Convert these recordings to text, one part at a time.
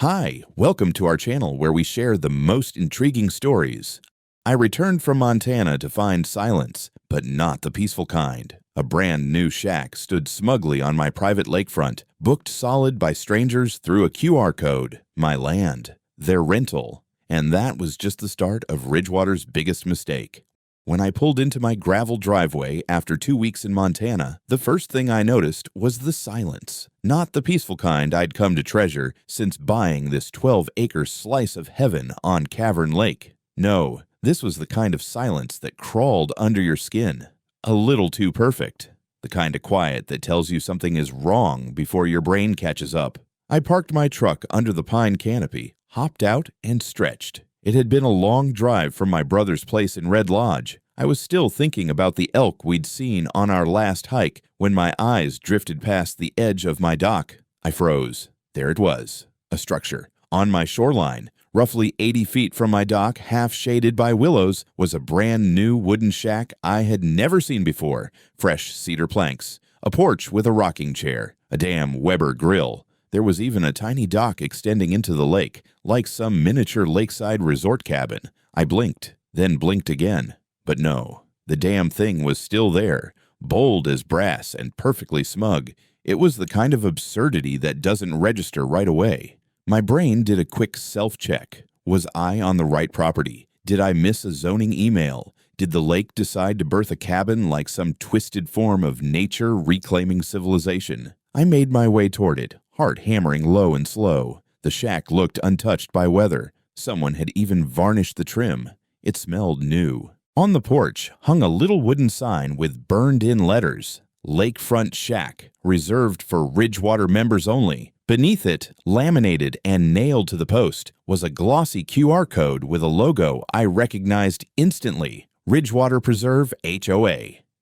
Hi, welcome to our channel where we share the most intriguing stories. I returned from Montana to find silence, but not the peaceful kind. A brand new shack stood smugly on my private lakefront, booked solid by strangers through a QR code. My land, their rental. And that was just the start of Ridgewater's biggest mistake. When I pulled into my gravel driveway after 2 weeks in Montana, the first thing I noticed was the silence. Not the peaceful kind I'd come to treasure since buying this 12-acre slice of heaven on Cavern Lake. No, this was the kind of silence that crawled under your skin. A little too perfect. The kind of quiet that tells you something is wrong before your brain catches up. I parked my truck under the pine canopy, hopped out, and stretched. It had been a long drive from my brother's place in Red Lodge. I was still thinking about the elk we'd seen on our last hike when my eyes drifted past the edge of my dock. I froze. There it was, a structure. On my shoreline, roughly 80 feet from my dock, half shaded by willows, was a brand new wooden shack I had never seen before. Fresh cedar planks, a porch with a rocking chair, a damn Weber grill. There was even a tiny dock extending into the lake, like some miniature lakeside resort cabin. I blinked, then blinked again. But no, the damn thing was still there, bold as brass and perfectly smug. It was the kind of absurdity that doesn't register right away. My brain did a quick self-check. Was I on the right property? Did I miss a zoning email? Did the lake decide to birth a cabin like some twisted form of nature reclaiming civilization? I made my way toward it, heart hammering low and slow. The shack looked untouched by weather. Someone had even varnished the trim. It smelled new. On the porch hung a little wooden sign with burned-in letters, Lakefront Shack, reserved for Ridgewater members only. Beneath it, laminated and nailed to the post, was a glossy QR code with a logo I recognized instantly, Ridgewater Preserve HOA.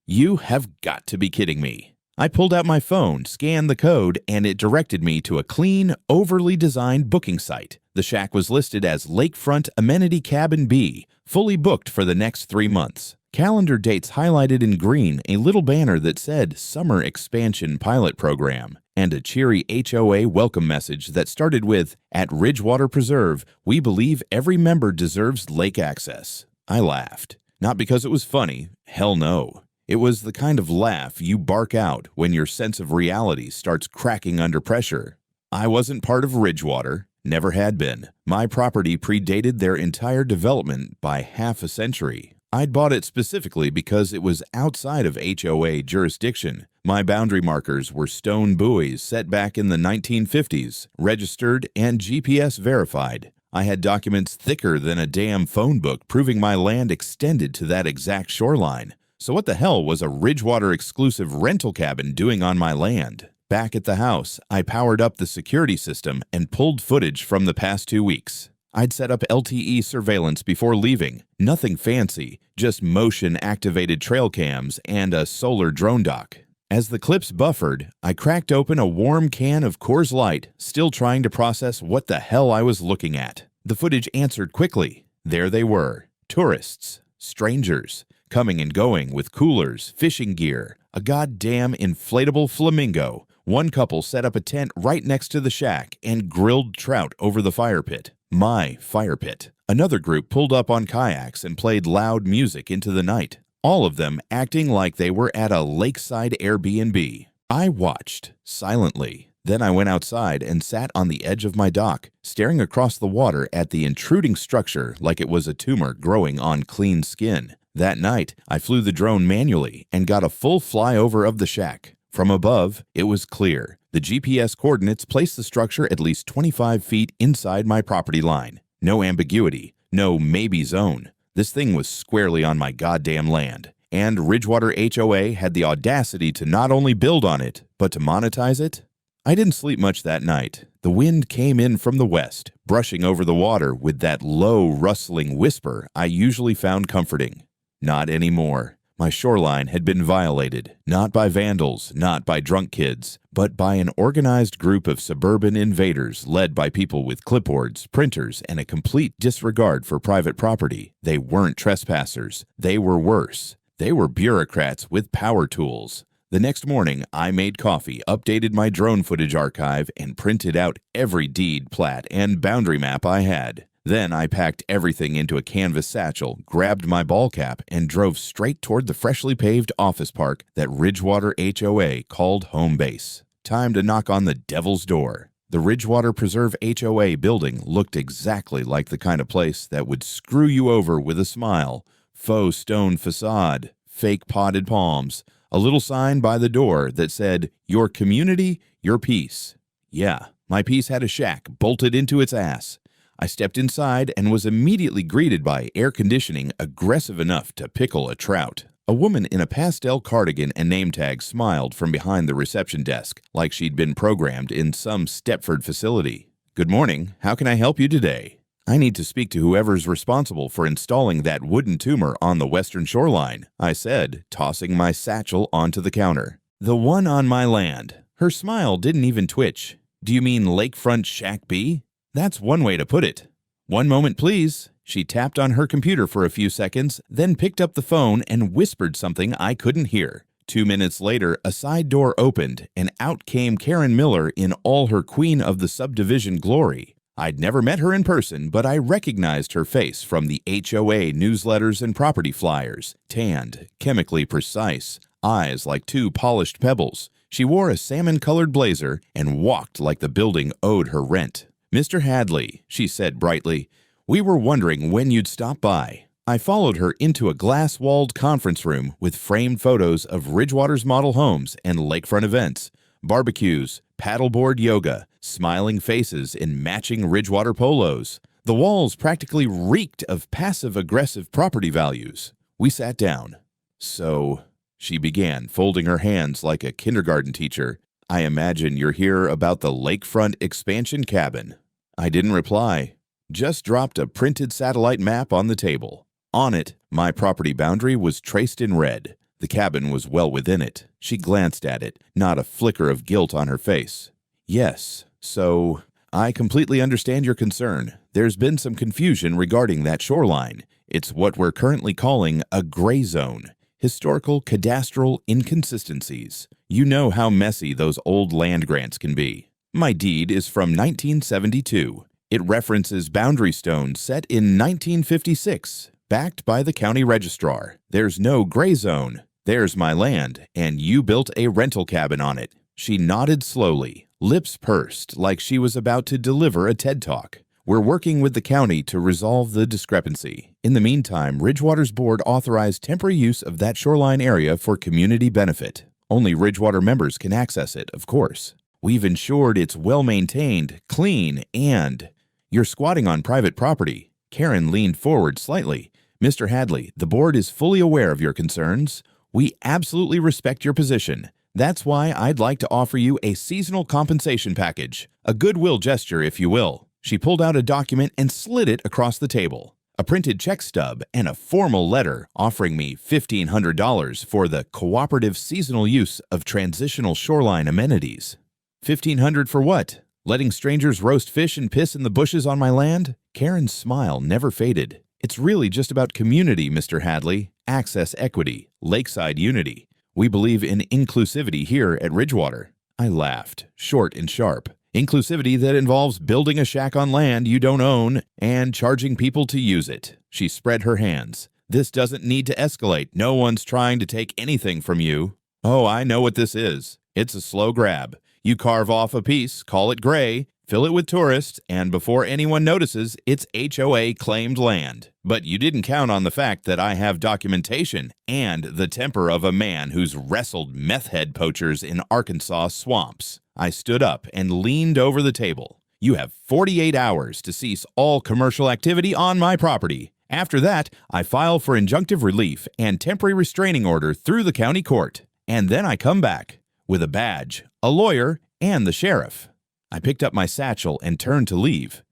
You have got to be kidding me. I pulled out my phone, scanned the code, and it directed me to a clean, overly designed booking site. The shack was listed as Lakefront Amenity Cabin B, fully booked for the next 3 months. Calendar dates highlighted in green, a little banner that said Summer Expansion Pilot Program, and a cheery HOA welcome message that started with, "At Ridgewater Preserve, we believe every member deserves lake access." I laughed. Not because it was funny, hell no. It was the kind of laugh you bark out when your sense of reality starts cracking under pressure. I wasn't part of Ridgewater, never had been. My property predated their entire development by half a century. I'd bought it specifically because it was outside of HOA jurisdiction. My boundary markers were stone buoys set back in the 1950s, registered and GPS verified. I had documents thicker than a damn phone book proving my land extended to that exact shoreline. So what the hell was a Ridgewater exclusive rental cabin doing on my land? Back at the house, I powered up the security system and pulled footage from the past 2 weeks. I'd set up LTE surveillance before leaving. Nothing fancy, just motion-activated trail cams and a solar drone dock. As the clips buffered, I cracked open a warm can of Coors Light, still trying to process what the hell I was looking at. The footage answered quickly. There they were. Tourists. Strangers. Coming and going with coolers, fishing gear, a goddamn inflatable flamingo. One couple set up a tent right next to the shack and grilled trout over the fire pit. My fire pit. Another group pulled up on kayaks and played loud music into the night. All of them acting like they were at a lakeside Airbnb. I watched, silently. Then I went outside and sat on the edge of my dock, staring across the water at the intruding structure like it was a tumor growing on clean skin. That night, I flew the drone manually and got a full flyover of the shack. From above, it was clear. The GPS coordinates placed the structure at least 25 feet inside my property line. No ambiguity, no maybe zone. This thing was squarely on my goddamn land. And Ridgewater HOA had the audacity to not only build on it, but to monetize it. I didn't sleep much that night. The wind came in from the west, brushing over the water with that low, rustling whisper I usually found comforting. Not anymore. My shoreline had been violated, not by vandals, not by drunk kids, but by an organized group of suburban invaders led by people with clipboards, printers, and a complete disregard for private property. They weren't trespassers. They were worse. They were bureaucrats with power tools. The next morning, I made coffee, updated my drone footage archive, and printed out every deed, plat, and boundary map I had. Then I packed everything into a canvas satchel, grabbed my ball cap, and drove straight toward the freshly paved office park that Ridgewater HOA called home base. Time to knock on the devil's door. The Ridgewater Preserve HOA building looked exactly like the kind of place that would screw you over with a smile. Faux stone facade, fake potted palms, a little sign by the door that said, "Your community, your peace." Yeah, my piece had a shack bolted into its ass. I stepped inside and was immediately greeted by air conditioning aggressive enough to pickle a trout. A woman in a pastel cardigan and name tag smiled from behind the reception desk like she'd been programmed in some Stepford facility. "Good morning. How can I help you today?" "I need to speak to whoever's responsible for installing that wooden tumor on the western shoreline," I said, tossing my satchel onto the counter. "The one on my land." Her smile didn't even twitch. "Do you mean Lakefront Shack B?" "That's one way to put it." "One moment, please." She tapped on her computer for a few seconds, then picked up the phone and whispered something I couldn't hear. 2 minutes later, a side door opened, and out came Karen Miller in all her Queen of the Subdivision glory. I'd never met her in person, but I recognized her face from the HOA newsletters and property flyers. Tanned, chemically precise, eyes like two polished pebbles. She wore a salmon-colored blazer and walked like the building owed her rent. "Mr. Hadley," she said brightly, "we were wondering when you'd stop by." I followed her into a glass-walled conference room with framed photos of Ridgewater's model homes and lakefront events, barbecues, paddleboard yoga, smiling faces in matching Ridgewater polos. The walls practically reeked of passive-aggressive property values. We sat down. "So," she began, folding her hands like a kindergarten teacher, "I imagine you're here about the lakefront expansion cabin." I didn't reply, just dropped a printed satellite map on the table. On it, my property boundary was traced in red. The cabin was well within it. She glanced at it, not a flicker of guilt on her face. "Yes, so I completely understand your concern. There's been some confusion regarding that shoreline. It's what we're currently calling a gray zone. Historical cadastral inconsistencies. You know how messy those old land grants can be. My deed is from 1972. It references boundary stones set in 1956, backed by the county registrar. There's no gray zone. There's my land, and you built a rental cabin on it." She nodded slowly, lips pursed like she was about to deliver a TED Talk. "We're working with the county to resolve the discrepancy. In the meantime, Ridgewater's board authorized temporary use of that shoreline area for community benefit. Only Ridgewater members can access it, of course. We've ensured it's well-maintained, clean, and—" "You're squatting on private property." Karen leaned forward slightly. "Mr. Hadley, the board is fully aware of your concerns. We absolutely respect your position. That's why I'd like to offer you a seasonal compensation package, a goodwill gesture, if you will." She pulled out a document and slid it across the table. A printed check stub and a formal letter offering me $1,500 for the cooperative seasonal use of transitional shoreline amenities. $1,500 for what? Letting strangers roast fish and piss in the bushes on my land? Karen's smile never faded. "It's really just about community, Mr. Hadley. Access equity, lakeside unity. We believe in inclusivity here at Ridgewater." I laughed, short and sharp. "Inclusivity that involves building a shack on land you don't own and charging people to use it." She spread her hands. "This doesn't need to escalate. No one's trying to take anything from you." "Oh, I know what this is. It's a slow grab. You carve off a piece, call it gray, fill it with tourists, and before anyone notices, it's HOA claimed land. But you didn't count on the fact that I have documentation and the temper of a man who's wrestled meth head poachers in Arkansas swamps." I stood up and leaned over the table. "You have 48 hours to cease all commercial activity on my property. After that, I file for injunctive relief and temporary restraining order through the county court. And then I come back with a badge, a lawyer, and the sheriff." I picked up my satchel and turned to leave.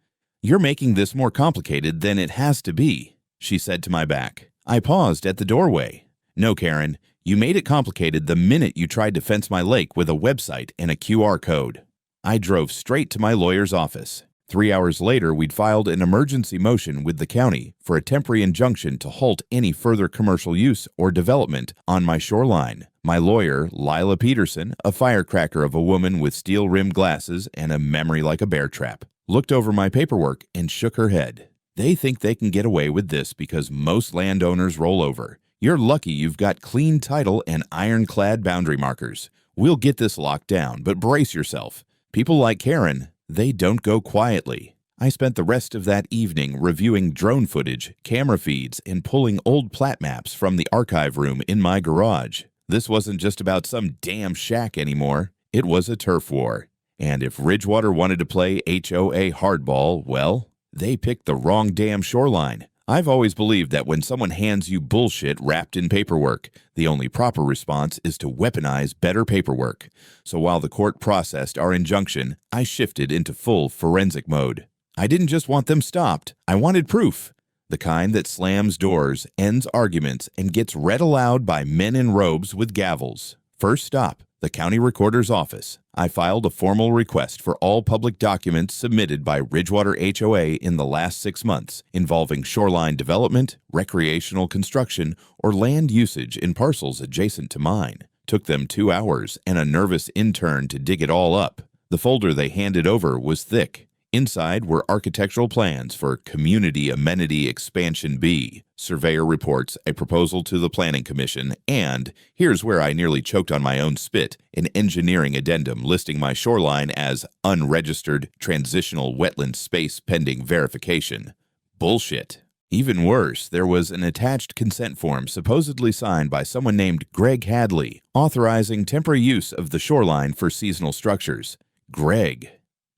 "You're making this more complicated than it has to be," she said to my back. I paused at the doorway. "No, Karen. You made it complicated the minute you tried to fence my lake with a website and a QR code." I drove straight to my lawyer's office. 3 hours later, we'd filed an emergency motion with the county for a temporary injunction to halt any further commercial use or development on my shoreline. My lawyer, Lila Peterson, a firecracker of a woman with steel-rimmed glasses and a memory like a bear trap, looked over my paperwork and shook her head. They think they can get away with this because most landowners roll over. You're lucky you've got clean title and ironclad boundary markers. We'll get this locked down, but brace yourself. People like Karen, they don't go quietly. I spent the rest of that evening reviewing drone footage, camera feeds, and pulling old plat maps from the archive room in my garage. This wasn't just about some damn shack anymore. It was a turf war. And if Ridgewater wanted to play HOA hardball, well, they picked the wrong damn shoreline. I've always believed that when someone hands you bullshit wrapped in paperwork, the only proper response is to weaponize better paperwork. So while the court processed our injunction, I shifted into full forensic mode. I didn't just want them stopped, I wanted proof. The kind that slams doors, ends arguments, and gets read aloud by men in robes with gavels. First stop, the county recorder's office. I filed a formal request for all public documents submitted by Ridgewater HOA in the last 6 months involving shoreline development, recreational construction, or land usage in parcels adjacent to mine. Took them 2 hours and a nervous intern to dig it all up. The folder they handed over was thick. Inside were architectural plans for Community Amenity Expansion B, surveyor reports, a proposal to the Planning Commission, and, here's where I nearly choked on my own spit, an engineering addendum listing my shoreline as unregistered transitional wetland space pending verification. Bullshit. Even worse, there was an attached consent form supposedly signed by someone named Greg Hadley, authorizing temporary use of the shoreline for seasonal structures. Greg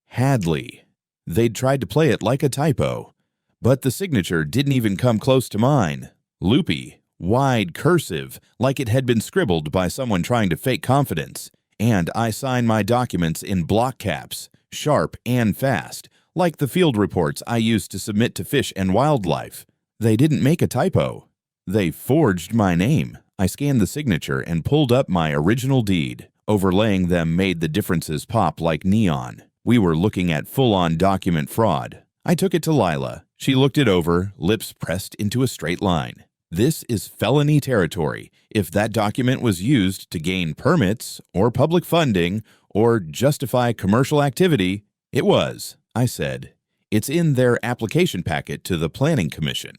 Hadley. They'd tried to play it like a typo, but the signature didn't even come close to mine. Loopy, wide cursive, like it had been scribbled by someone trying to fake confidence. And I signed my documents in block caps, sharp and fast, like the field reports I used to submit to Fish and Wildlife. They didn't make a typo. They forged my name. I scanned the signature and pulled up my original deed. Overlaying them made the differences pop like neon. We were looking at full-on document fraud. I took it to Lila. She looked it over, lips pressed into a straight line. This is felony territory. If that document was used to gain permits or public funding or justify commercial activity, it was, I said. It's in their application packet to the Planning Commission.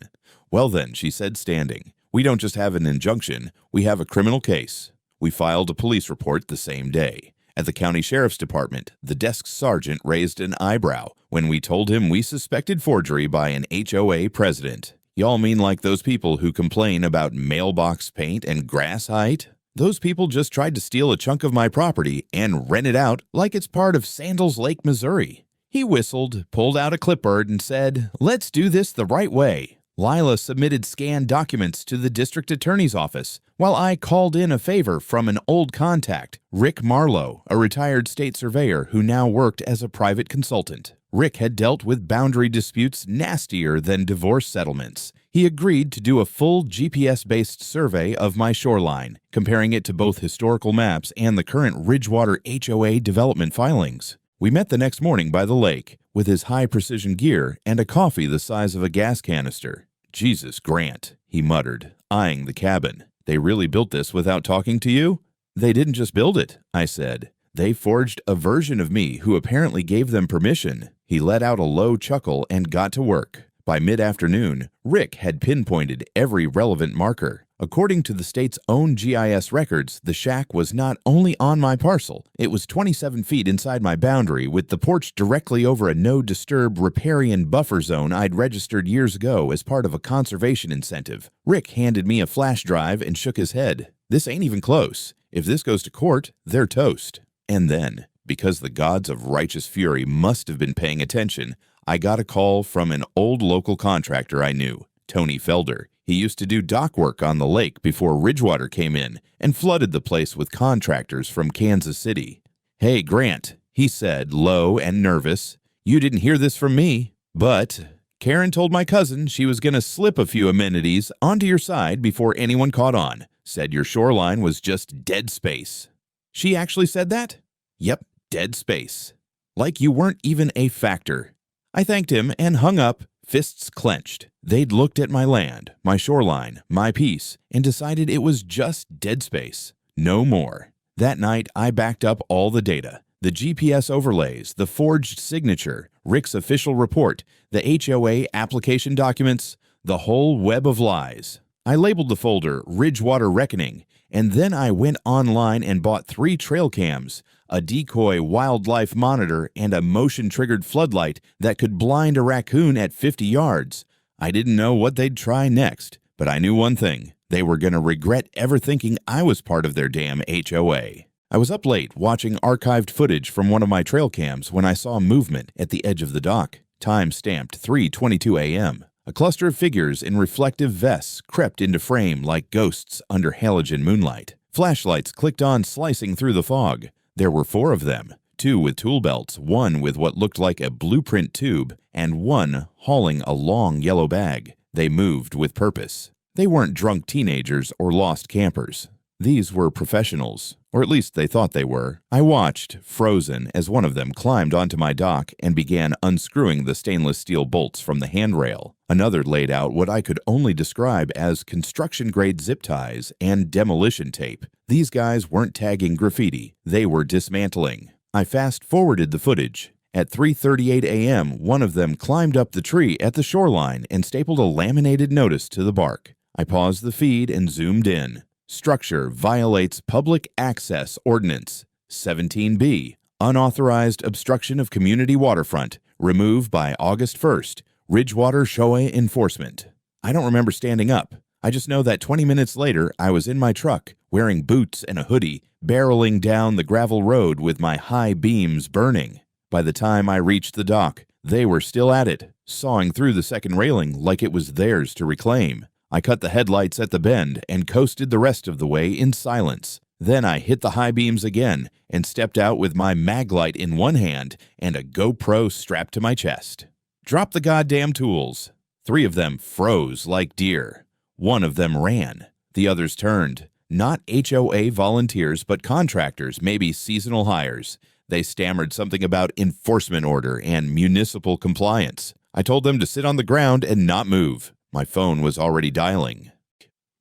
Well then, she said, standing. We don't just have an injunction, we have a criminal case. We filed a police report the same day. At the county sheriff's department, the desk sergeant raised an eyebrow when we told him we suspected forgery by an HOA president. Y'all mean like those people who complain about mailbox paint and grass height? Those people just tried to steal a chunk of my property and rent it out like it's part of Sandals Lake, Missouri. He whistled, pulled out a clipboard, and said, "Let's do this the right way." Lila submitted scanned documents to the district attorney's office, while I called in a favor from an old contact, Rick Marlowe, a retired state surveyor who now worked as a private consultant. Rick had dealt with boundary disputes nastier than divorce settlements. He agreed to do a full GPS-based survey of my shoreline, comparing it to both historical maps and the current Ridgewater HOA development filings. We met the next morning by the lake, with his high-precision gear and a coffee the size of a gas canister. "Jesus, Grant," he muttered, eyeing the cabin. "They really built this without talking to you?" "They didn't just build it," I said. "They forged a version of me who apparently gave them permission." He let out a low chuckle and got to work. By mid-afternoon, Rick had pinpointed every relevant marker. According to the state's own GIS records, the shack was not only on my parcel, it was 27 feet inside my boundary with the porch directly over a no-disturb riparian buffer zone I'd registered years ago as part of a conservation incentive. Rick handed me a flash drive and shook his head. "This ain't even close. If this goes to court, they're toast." And then, because the gods of righteous fury must have been paying attention, I got a call from an old local contractor I knew, Tony Felder. He used to do dock work on the lake before Ridgewater came in and flooded the place with contractors from Kansas City. "Hey, Grant," he said, low and nervous, "you didn't hear this from me, but Karen told my cousin she was going to slip a few amenities onto your side before anyone caught on. Said your shoreline was just dead space." "She actually said that?" "Yep, dead space. Like you weren't even a factor." I thanked him and hung up, fists clenched. They'd looked at my land, my shoreline, my piece, and decided it was just dead space. No more. That night, I backed up all the data. The GPS overlays, the forged signature, Rick's official report, the HOA application documents, the whole web of lies. I labeled the folder Ridgewater Reckoning, and then I went online and bought 3 trail cams, a decoy wildlife monitor, and a motion-triggered floodlight that could blind a raccoon at 50 yards. I didn't know what they'd try next, but I knew one thing. They were going to regret ever thinking I was part of their damn HOA. I was up late watching archived footage from one of my trail cams when I saw movement at the edge of the dock. Time stamped 3:22 a.m. A cluster of figures in reflective vests crept into frame like ghosts under halogen moonlight. Flashlights clicked on, slicing through the fog. There were 4 of them, 2 with tool belts, 1 with what looked like a blueprint tube, and 1 hauling a long yellow bag. They moved with purpose. They weren't drunk teenagers or lost campers. These were professionals, or at least they thought they were. I watched, frozen, as one of them climbed onto my dock and began unscrewing the stainless steel bolts from the handrail. Another laid out what I could only describe as construction-grade zip ties and demolition tape. These guys weren't tagging graffiti. They were dismantling. I fast-forwarded the footage. At 3:38 a.m., one of them climbed up the tree at the shoreline and stapled a laminated notice to the bark. I paused the feed and zoomed in. Structure violates Public Access Ordinance. 17B. Unauthorized obstruction of community waterfront. Remove by August 1st. Ridgewater HOA enforcement. I don't remember standing up. I just know that 20 minutes later, I was in my truck, wearing boots and a hoodie, barreling down the gravel road with my high beams burning. By the time I reached the dock, they were still at it, sawing through the second railing like it was theirs to reclaim. I cut the headlights at the bend and coasted the rest of the way in silence. Then I hit the high beams again and stepped out with my mag light in one hand and a GoPro strapped to my chest. Drop the goddamn tools. 3 of them froze like deer. 1 of them ran. The others turned. Not HOA volunteers, but contractors, maybe seasonal hires. They stammered something about enforcement order and municipal compliance. I told them to sit on the ground and not move. My phone was already dialing.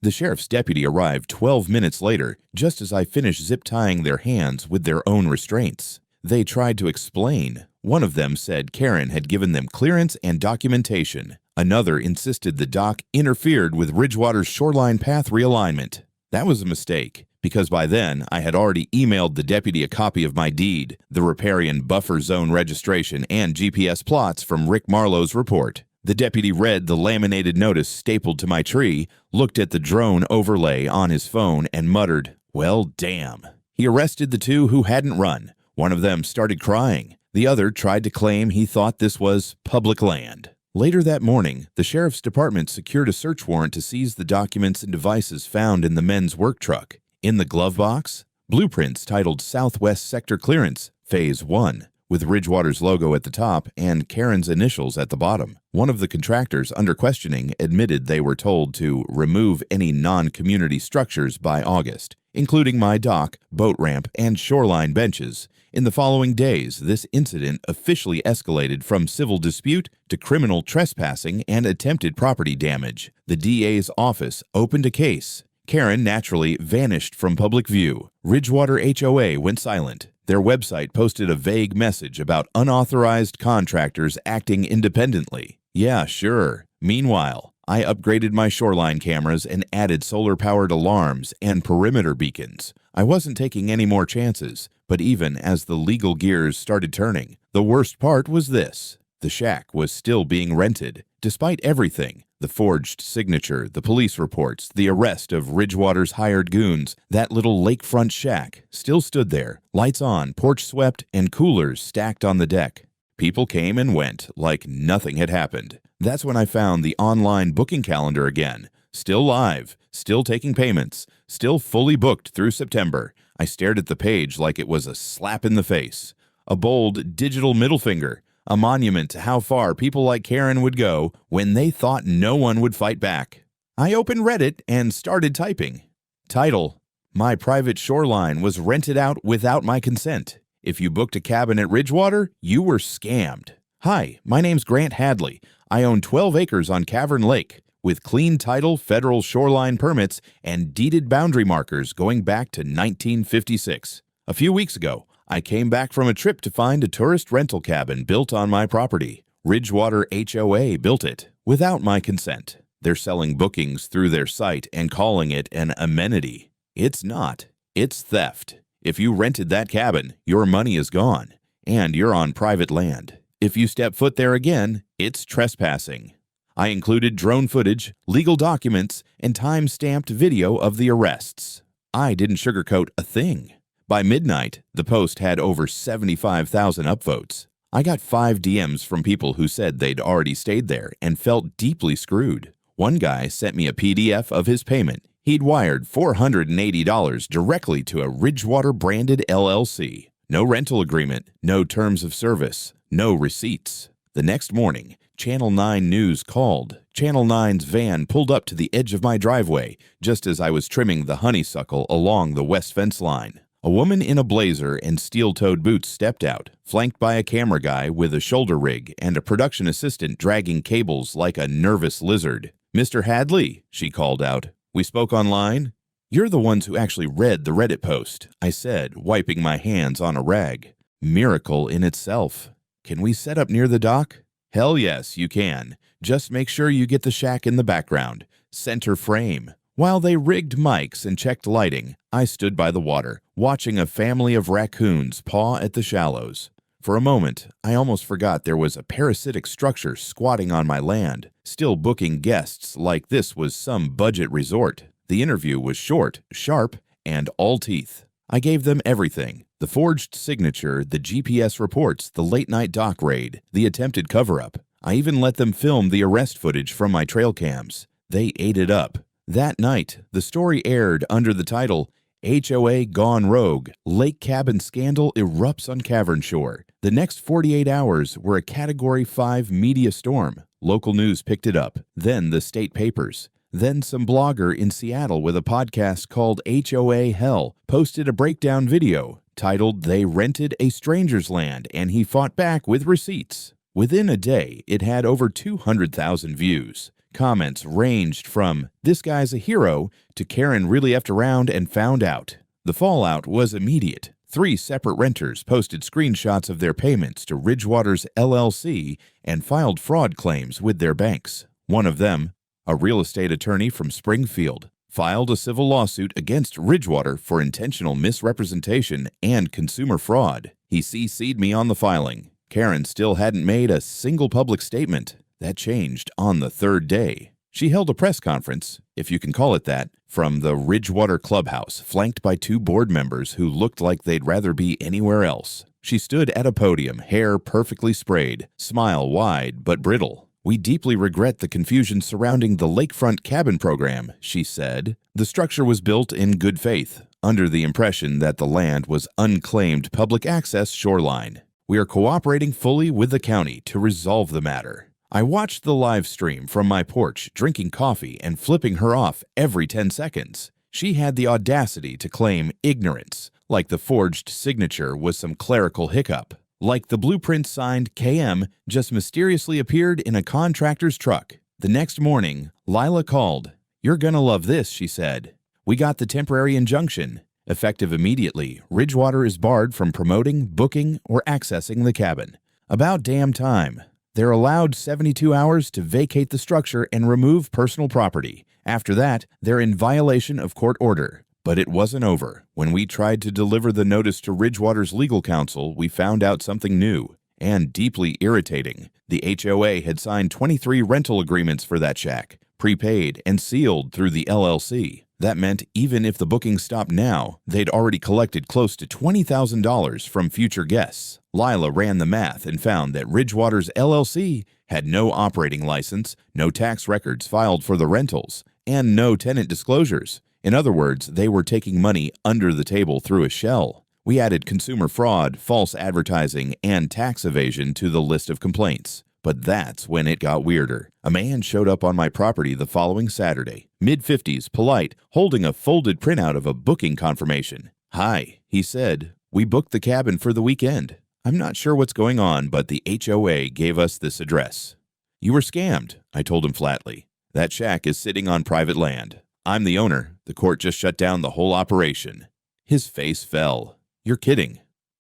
The sheriff's deputy arrived 12 minutes later, just as I finished zip-tying their hands with their own restraints. They tried to explain. One of them said Karen had given them clearance and documentation. Another insisted the dock interfered with Ridgewater's shoreline path realignment. That was a mistake, because by then I had already emailed the deputy a copy of my deed, the riparian buffer zone registration, and GPS plots from Rick Marlowe's report. The deputy read the laminated notice stapled to my tree, looked at the drone overlay on his phone, and muttered, "Well, damn." He arrested the 2 who hadn't run. One of them started crying. The other tried to claim he thought this was public land. Later that morning, the sheriff's department secured a search warrant to seize the documents and devices found in the men's work truck. In the glove box, blueprints titled Southwest Sector Clearance, Phase 1. With Ridgewater's logo at the top and Karen's initials at the bottom. One of the contractors under questioning admitted they were told to remove any non-community structures by August, including my dock, boat ramp, and shoreline benches. In the following days, this incident officially escalated from civil dispute to criminal trespassing and attempted property damage. The DA's office opened a case. Karen naturally vanished from public view. Ridgewater HOA went silent. Their website posted a vague message about unauthorized contractors acting independently. Yeah, sure. Meanwhile, I upgraded my shoreline cameras and added solar-powered alarms and perimeter beacons. I wasn't taking any more chances, but even as the legal gears started turning, the worst part was this. The shack was still being rented. Despite everything, the forged signature, the police reports, the arrest of Ridgewater's hired goons, that little lakefront shack still stood there, lights on, porch swept, and coolers stacked on the deck. People came and went like nothing had happened. That's when I found the online booking calendar again. Still live, still taking payments, still fully booked through September. I stared at the page like it was a slap in the face. A bold digital middle finger. A monument to how far people like Karen would go when they thought no one would fight back. I opened Reddit and started typing. Title: My private shoreline was rented out without my consent. If you booked a cabin at Ridgewater, you were scammed. Hi, my name's Grant Hadley. I own 12 acres on Cavern Lake with clean title, federal shoreline permits, and deeded boundary markers going back to 1956. A few weeks ago, I came back from a trip to find a tourist rental cabin built on my property. Ridgewater HOA built it without my consent. They're selling bookings through their site and calling it an amenity. It's not. It's theft. If you rented that cabin, your money is gone, and you're on private land. If you step foot there again, it's trespassing. I included drone footage, legal documents, and time-stamped video of the arrests. I didn't sugarcoat a thing. By midnight, the post had over 75,000 upvotes. I got 5 DMs from people who said they'd already stayed there and felt deeply screwed. One guy sent me a PDF of his payment. He'd wired $480 directly to a Ridgewater-branded LLC. No rental agreement, no terms of service, no receipts. The next morning, Channel 9 News called. Channel 9's van pulled up to the edge of my driveway just as I was trimming the honeysuckle along the west fence line. A woman in a blazer and steel-toed boots stepped out, flanked by a camera guy with a shoulder rig and a production assistant dragging cables like a nervous lizard. "Mr. Hadley," she called out. "We spoke online?" "You're the ones who actually read the Reddit post," I said, wiping my hands on a rag. Miracle in itself. "Can we set up near the dock?" "Hell yes, you can. Just make sure you get the shack in the background. Center frame." While they rigged mics and checked lighting, I stood by the water, watching a family of raccoons paw at the shallows. For a moment, I almost forgot there was a parasitic structure squatting on my land, still booking guests like this was some budget resort. The interview was short, sharp, and all teeth. I gave them everything: the forged signature, the GPS reports, the late-night dock raid, the attempted cover-up. I even let them film the arrest footage from my trail cams. They ate it up. That night, the story aired under the title, "HOA Gone Rogue, Lake Cabin Scandal Erupts on Cavern Shore." The next 48 hours were a Category 5 media storm. Local news picked it up, then the state papers. Then some blogger in Seattle with a podcast called HOA Hell posted a breakdown video titled "They Rented a Stranger's Land and He Fought Back with Receipts." Within a day, it had over 200,000 views. Comments ranged from "this guy's a hero" to "Karen really effed around and found out." The fallout was immediate. 3 separate renters posted screenshots of their payments to Ridgewater's LLC and filed fraud claims with their banks. One of them, a real estate attorney from Springfield, filed a civil lawsuit against Ridgewater for intentional misrepresentation and consumer fraud. He CC'd me on the filing. Karen still hadn't made a single public statement. That changed on the 3rd day. She held a press conference, if you can call it that, from the Ridgewater clubhouse, flanked by 2 board members who looked like they'd rather be anywhere else. She stood at a podium, hair perfectly sprayed, smile wide but brittle. "We deeply regret the confusion surrounding the lakefront cabin program," she said. "The structure was built in good faith, under the impression that the land was unclaimed public access shoreline. We are cooperating fully with the county to resolve the matter." I watched the live stream from my porch, drinking coffee and flipping her off every 10 seconds. She had the audacity to claim ignorance, like the forged signature was some clerical hiccup, like the blueprint signed KM just mysteriously appeared in a contractor's truck. The next morning, Lila called. "You're gonna love this," she said. "We got the temporary injunction. Effective immediately, Ridgewater is barred from promoting, booking, or accessing the cabin." About damn time. They're allowed 72 hours to vacate the structure and remove personal property. After that, they're in violation of court order. But it wasn't over. When we tried to deliver the notice to Ridgewater's legal counsel, we found out something new and deeply irritating. The HOA had signed 23 rental agreements for that shack, prepaid and sealed through the LLC. That meant even if the bookings stopped now, they'd already collected close to $20,000 from future guests. Lila ran the math and found that Ridgewater's LLC had no operating license, no tax records filed for the rentals, and no tenant disclosures. In other words, they were taking money under the table through a shell. We added consumer fraud, false advertising, and tax evasion to the list of complaints. But that's when it got weirder. A man showed up on my property the following Saturday, mid-50s, polite, holding a folded printout of a booking confirmation. "Hi," he said. "We booked the cabin for the weekend." I'm not sure what's going on, but the HOA gave us this address." "You were scammed," I told him flatly. "That shack is sitting on private land. I'm the owner. The court just shut down the whole operation." His face fell. "You're kidding."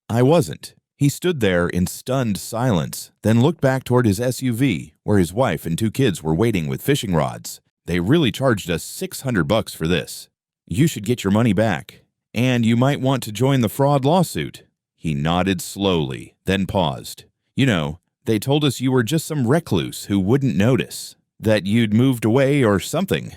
I wasn't. He stood there in stunned silence, then looked back toward his SUV, where his wife and 2 kids were waiting with fishing rods. "They really charged us $600 for this. You should get your money back. And you might want to join the fraud lawsuit." He nodded slowly, then paused. "You know, they told us you were just some recluse who wouldn't notice, that you'd moved away or something."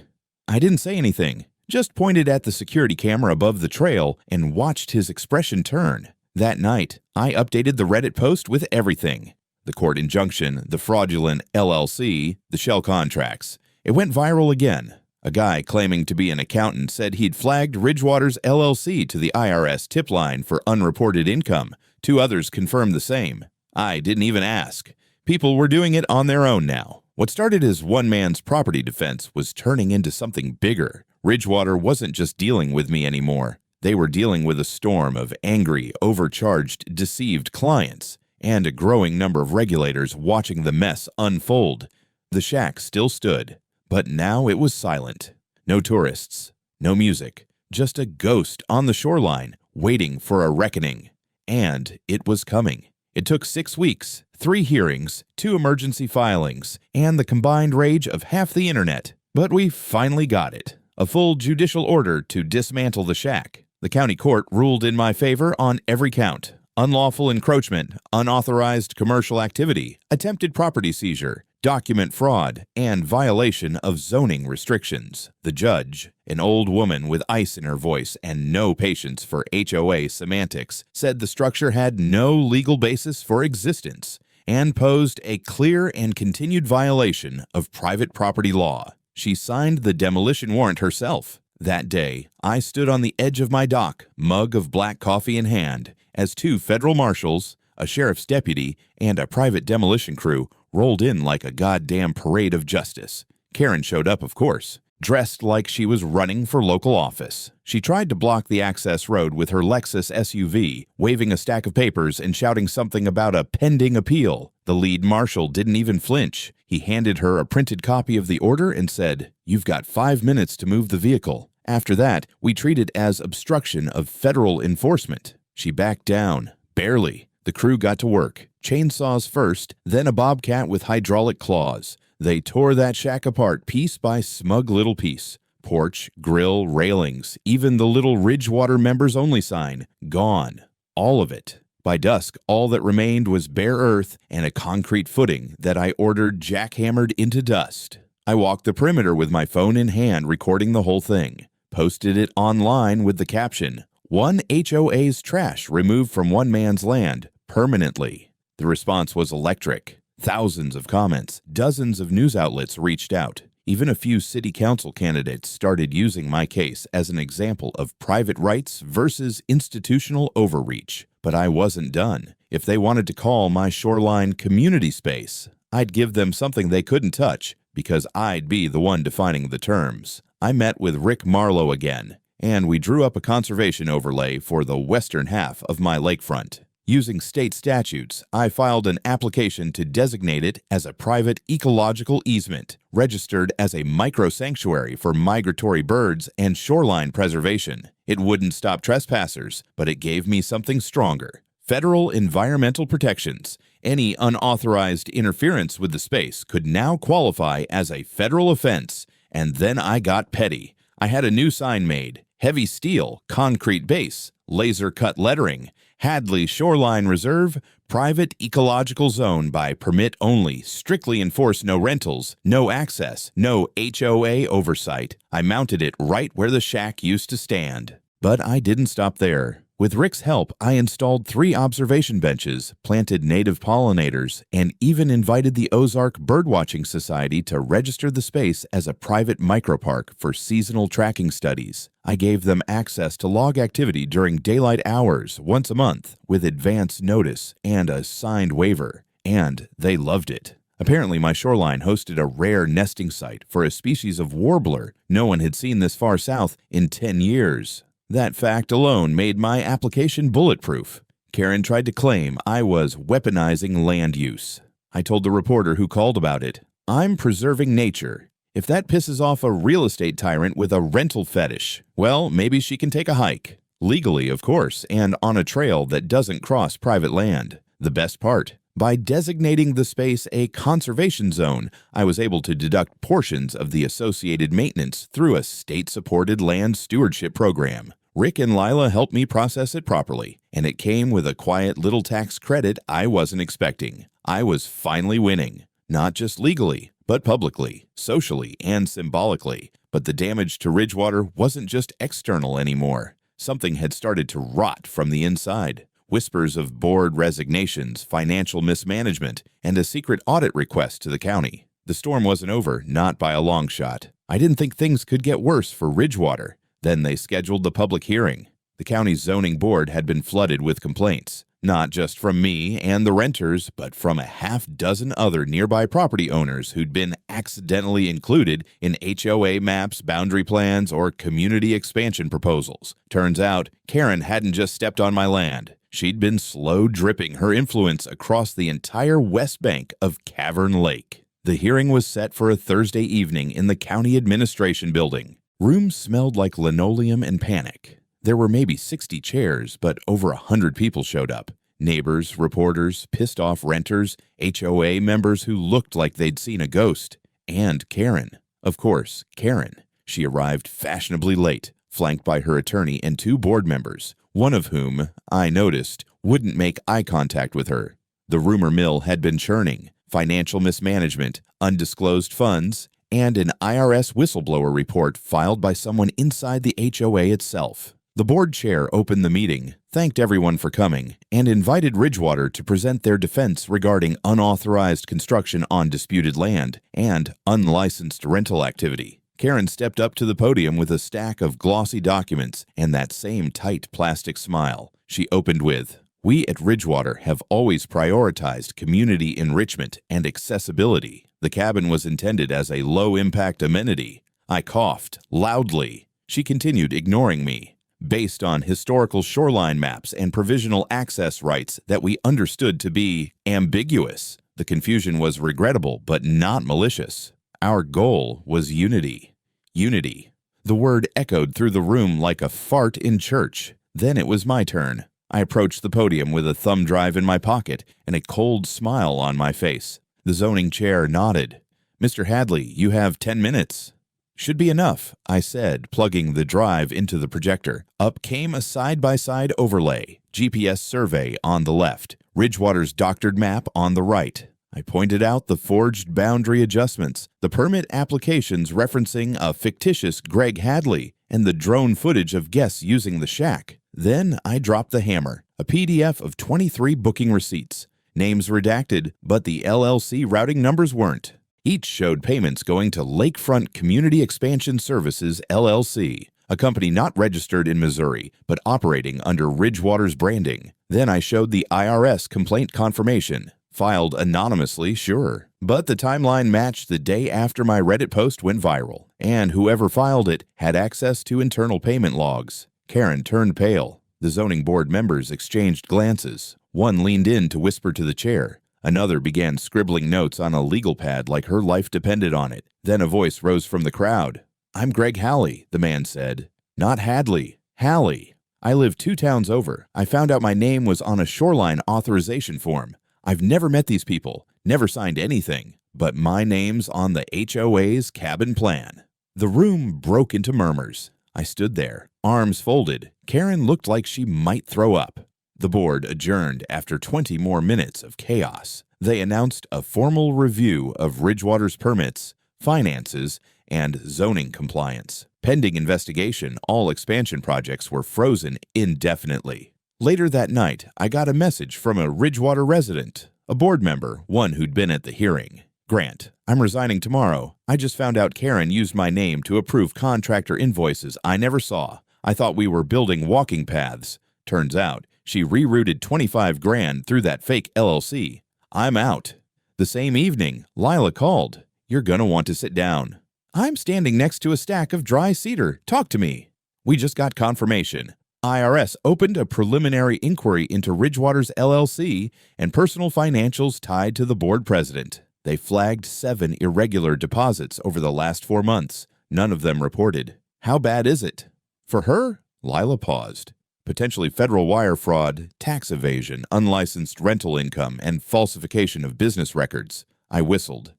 I didn't say anything, just pointed at the security camera above the trail and watched his expression turn. That night, I updated the Reddit post with everything. The court injunction, the fraudulent LLC, the shell contracts. It went viral again. A guy claiming to be an accountant said he'd flagged Ridgewater's LLC to the IRS tip line for unreported income. 2 others confirmed the same. I didn't even ask. People were doing it on their own now. What started as one man's property defense was turning into something bigger. Ridgewater wasn't just dealing with me anymore. They were dealing with a storm of angry, overcharged, deceived clients, and a growing number of regulators watching the mess unfold. The shack still stood, but now it was silent. No tourists, no music, just a ghost on the shoreline, waiting for a reckoning. And it was coming. It took 6 weeks, 3 hearings, 2 emergency filings, and the combined rage of half the internet. But we finally got it. A full judicial order to dismantle the shack. The county court ruled in my favor on every count: unlawful encroachment, unauthorized commercial activity, attempted property seizure, document fraud, and violation of zoning restrictions. The judge, an old woman with ice in her voice and no patience for HOA semantics, said the structure had no legal basis for existence and posed a clear and continued violation of private property law. She signed the demolition warrant herself. That day, I stood on the edge of my dock, mug of black coffee in hand, as 2 federal marshals, a sheriff's deputy, and a private demolition crew rolled in like a goddamn parade of justice. Karen showed up, of course, dressed like she was running for local office. She tried to block the access road with her Lexus SUV, waving a stack of papers and shouting something about a pending appeal. The lead marshal didn't even flinch. He handed her a printed copy of the order and said, "You've got 5 minutes to move the vehicle." After that, we treat it as obstruction of federal enforcement. She backed down, barely. The crew got to work. Chainsaws first, then a bobcat with hydraulic claws. They tore that shack apart piece by smug little piece. Porch, grill, railings, even the little Ridgewater members only sign, gone. All of it. By dusk, all that remained was bare earth and a concrete footing that I ordered jackhammered into dust. I walked the perimeter with my phone in hand, recording the whole thing. Posted it online with the caption, "One HOA's trash removed from one man's land, permanently." The response was electric. Thousands of comments, dozens of news outlets reached out. Even a few city council candidates started using my case as an example of private rights versus institutional overreach. But I wasn't done. If they wanted to call my shoreline community space, I'd give them something they couldn't touch, because I'd be the one defining the terms. I met with Rick Marlowe again, and we drew up a conservation overlay for the western half of my lakefront. Using state statutes, I filed an application to designate it as a private ecological easement, registered as a micro-sanctuary for migratory birds and shoreline preservation. It wouldn't stop trespassers, but it gave me something stronger: federal environmental protections. Any unauthorized interference with the space could now qualify as a federal offense. And then I got petty. I had a new sign made: heavy steel, concrete base, laser-cut lettering, Hadley Shoreline Reserve, private ecological zone by permit only, strictly enforce no rentals, no access, no HOA oversight. I mounted it right where the shack used to stand. But I didn't stop there. With Rick's help, I installed 3 observation benches, planted native pollinators, and even invited the Ozark Birdwatching Society to register the space as a private micropark for seasonal tracking studies. I gave them access to log activity during daylight hours once a month with advance notice and a signed waiver, and they loved it. Apparently, my shoreline hosted a rare nesting site for a species of warbler no one had seen this far south in 10 years. That fact alone made my application bulletproof. Karen tried to claim I was weaponizing land use. I told the reporter who called about it, "I'm preserving nature. If that pisses off a real estate tyrant with a rental fetish, well, maybe she can take a hike. Legally, of course, and on a trail that doesn't cross private land." The best part, by designating the space a conservation zone, I was able to deduct portions of the associated maintenance through a state-supported land stewardship program. Rick and Lila helped me process it properly, and it came with a quiet little tax credit I wasn't expecting. I was finally winning, not just legally, but publicly, socially, and symbolically. But the damage to Ridgewater wasn't just external anymore. Something had started to rot from the inside. Whispers of board resignations, financial mismanagement, and a secret audit request to the county. The storm wasn't over, not by a long shot. I didn't think things could get worse for Ridgewater. Then they scheduled the public hearing. The county's zoning board had been flooded with complaints, not just from me and the renters, but from a half-dozen other nearby property owners who'd been accidentally included in HOA maps, boundary plans, or community expansion proposals. Turns out, Karen hadn't just stepped on my land. She'd been slow dripping her influence across the entire west bank of Cavern Lake. The hearing was set for a Thursday evening in the county administration building. Rooms smelled like linoleum and panic. There were maybe 60 chairs, but over 100 people showed up. Neighbors, reporters, pissed-off renters, HOA members who looked like they'd seen a ghost. And Karen. Of course, Karen. She arrived fashionably late, flanked by her attorney and 2 board members, one of whom, I noticed, wouldn't make eye contact with her. The rumor mill had been churning: financial mismanagement, undisclosed funds, and an IRS whistleblower report filed by someone inside the HOA itself. The board chair opened the meeting, thanked everyone for coming, and invited Ridgewater to present their defense regarding unauthorized construction on disputed land and unlicensed rental activity. Karen stepped up to the podium with a stack of glossy documents and that same tight plastic smile. She opened with, "We at Ridgewater have always prioritized community enrichment and accessibility. The cabin was intended as a low-impact amenity." I coughed loudly. She continued, ignoring me. "Based on historical shoreline maps and provisional access rights that we understood to be ambiguous." The confusion was regrettable but not malicious. Our goal was unity. Unity. The word echoed through the room like a fart in church. Then it was my turn. I approached the podium with a thumb drive in my pocket and a cold smile on my face. The zoning chair nodded. "Mr. Hadley, you have 10 minutes. "Should be enough," I said, plugging the drive into the projector. Up came a side-by-side overlay, GPS survey on the left, Ridgewater's doctored map on the right. I pointed out the forged boundary adjustments, the permit applications referencing a fictitious Greg Hadley, and the drone footage of guests using the shack. Then I dropped the hammer, a PDF of 23 booking receipts. Names redacted, but the LLC routing numbers weren't. Each showed payments going to Lakefront Community Expansion Services, LLC, a company not registered in Missouri, but operating under Ridgewater's branding. Then I showed the IRS complaint confirmation. Filed anonymously, sure. But the timeline matched the day after my Reddit post went viral, and whoever filed it had access to internal payment logs. Karen turned pale. The zoning board members exchanged glances. One leaned in to whisper to the chair. Another began scribbling notes on a legal pad like her life depended on it. Then a voice rose from the crowd. "I'm Greg Halley," the man said. "Not Hadley. Halley. I live 2 towns over. I found out my name was on a shoreline authorization form. I've never met these people, never signed anything, but my name's on the HOA's cabin plan." The room broke into murmurs. I stood there, arms folded. Karen looked like she might throw up. The board adjourned after 20 more minutes of chaos. They announced a formal review of Ridgewater's permits, finances, and zoning compliance. Pending investigation, all expansion projects were frozen indefinitely. Later that night, I got a message from a Ridgewater resident, a board member, one who'd been at the hearing. "Grant, I'm resigning tomorrow. I just found out Karen used my name to approve contractor invoices I never saw. I thought we were building walking paths. Turns out, she rerouted 25 grand through that fake LLC. I'm out." The same evening, Lila called. "You're gonna want to sit down." "I'm standing next to a stack of dry cedar. Talk to me." "We just got confirmation. IRS opened a preliminary inquiry into Ridgewater's LLC and personal financials tied to the board president. They flagged 7 irregular deposits over the last 4 months. None of them reported. How bad is it? For her, Lila paused. Potentially federal wire fraud, tax evasion, unlicensed rental income, and falsification of business records. I whistled.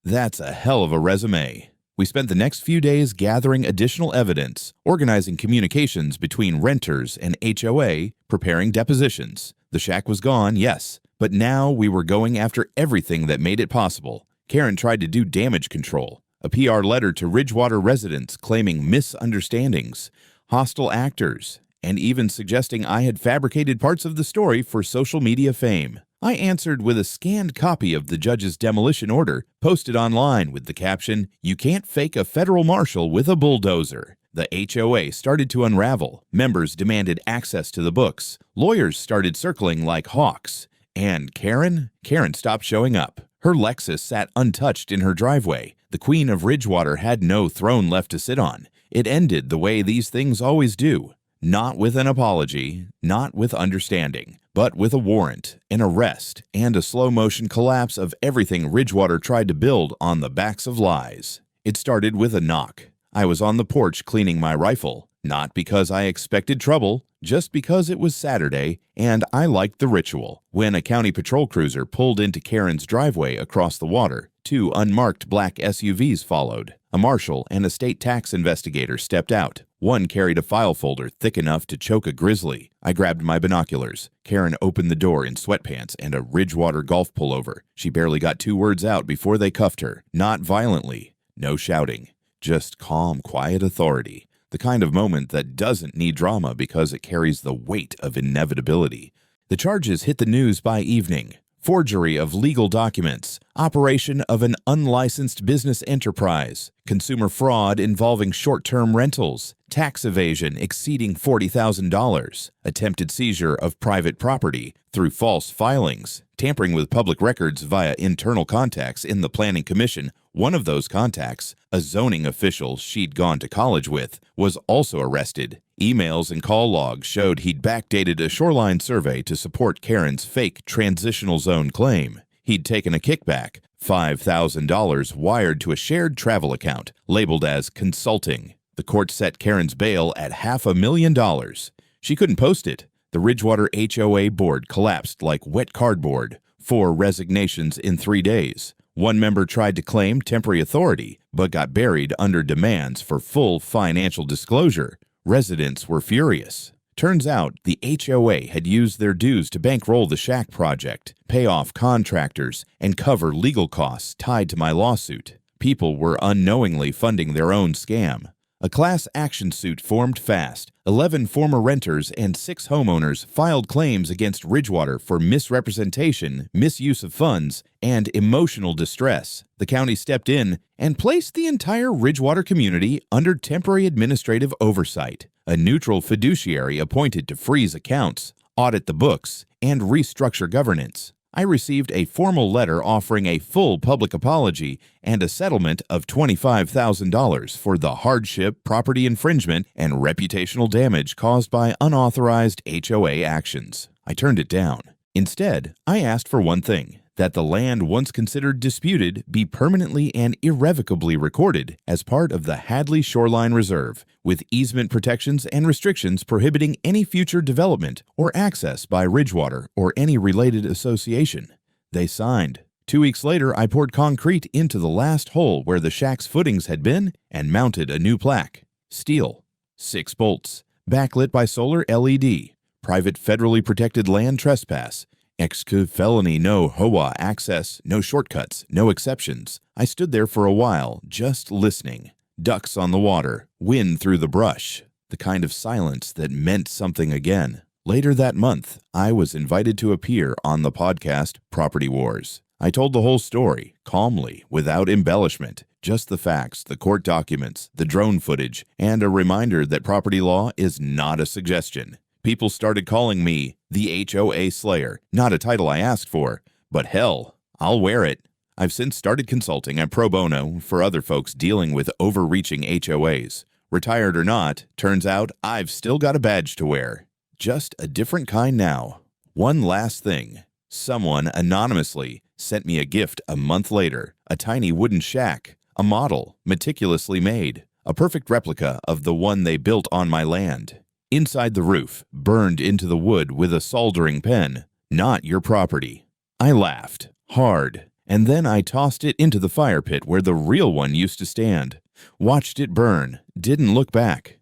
That's a hell of a resume. We spent the next few days gathering additional evidence, organizing communications between renters and HOA, preparing depositions. The shack was gone, yes, but now we were going after everything that made it possible. Karen tried to do damage control, a PR letter to Ridgewater residents claiming misunderstandings, hostile actors, and even suggesting I had fabricated parts of the story for social media fame. I answered with a scanned copy of the judge's demolition order, posted online with the caption, "You can't fake a federal marshal with a bulldozer." The HOA started to unravel. Members demanded access to the books. Lawyers started circling like hawks. And Karen stopped showing up. Her Lexus sat untouched in her driveway. The Queen of Ridgewater had no throne left to sit on. It ended the way these things always do. Not with an apology, not with understanding, but with a warrant, an arrest, and a slow-motion collapse of everything Ridgewater tried to build on the backs of lies. It started with a knock. I was on the porch cleaning my rifle, not because I expected trouble, just because it was Saturday and I liked the ritual. When a county patrol cruiser pulled into Karen's driveway across the water, 2 unmarked black SUVs followed. A marshal and a state tax investigator stepped out. One carried a file folder thick enough to choke a grizzly. I grabbed my binoculars. Karen opened the door in sweatpants and a Ridgewater golf pullover. She barely got 2 words out before they cuffed her. Not violently. No shouting. Just calm, quiet authority. The kind of moment that doesn't need drama because it carries the weight of inevitability. The charges hit the news by evening. Forgery of legal documents, operation of an unlicensed business enterprise, consumer fraud involving short-term rentals, tax evasion exceeding $40,000, attempted seizure of private property through false filings, tampering with public records via internal contacts in the Planning Commission. One of those contacts, a zoning official she'd gone to college with, was also arrested. Emails and call logs showed he'd backdated a shoreline survey to support Karen's fake transitional zone claim. He'd taken a kickback, $5,000 wired to a shared travel account, labeled as consulting. The court set Karen's bail at $500,000. She couldn't post it. The Ridgewater HOA board collapsed like wet cardboard. 4 resignations in 3 days. One member tried to claim temporary authority, but got buried under demands for full financial disclosure. Residents were furious. Turns out the HOA had used their dues to bankroll the shack project, pay off contractors, and cover legal costs tied to my lawsuit. People were unknowingly funding their own scam. A class action suit formed fast. 11 former renters and 6 homeowners filed claims against Ridgewater for misrepresentation, misuse of funds, and emotional distress. The county stepped in and placed the entire Ridgewater community under temporary administrative oversight. A neutral fiduciary appointed to freeze accounts, audit the books, and restructure governance. I received a formal letter offering a full public apology and a settlement of $25,000 for the hardship, property infringement, and reputational damage caused by unauthorized HOA actions. I turned it down. Instead, I asked for one thing: that the land once considered disputed be permanently and irrevocably recorded as part of the Hadley Shoreline Reserve, with easement protections and restrictions prohibiting any future development or access by Ridgewater or any related association. They signed. 2 weeks later, I poured concrete into the last hole where the shack's footings had been and mounted a new plaque. Steel. 6 bolts. Backlit by solar LED. Private federally protected land trespass. Excu felony, no HOA access, no shortcuts, no exceptions. I stood there for a while, just listening. Ducks on the water, wind through the brush, the kind of silence that meant something again. Later that month, I was invited to appear on the podcast Property Wars. I told the whole story, calmly, without embellishment, just the facts, the court documents, the drone footage, and a reminder that property law is not a suggestion. People started calling me the HOA Slayer, not a title I asked for, but hell, I'll wear it. I've since started consulting and pro bono for other folks dealing with overreaching HOAs. Retired or not, turns out I've still got a badge to wear. Just a different kind now. One last thing. Someone anonymously sent me a gift a month later, a tiny wooden shack, a model, meticulously made, a perfect replica of the one they built on my land. Inside the roof, burned into the wood with a soldering pen, not your property. I laughed, hard, and then I tossed it into the fire pit where the real one used to stand. Watched it burn, didn't look back.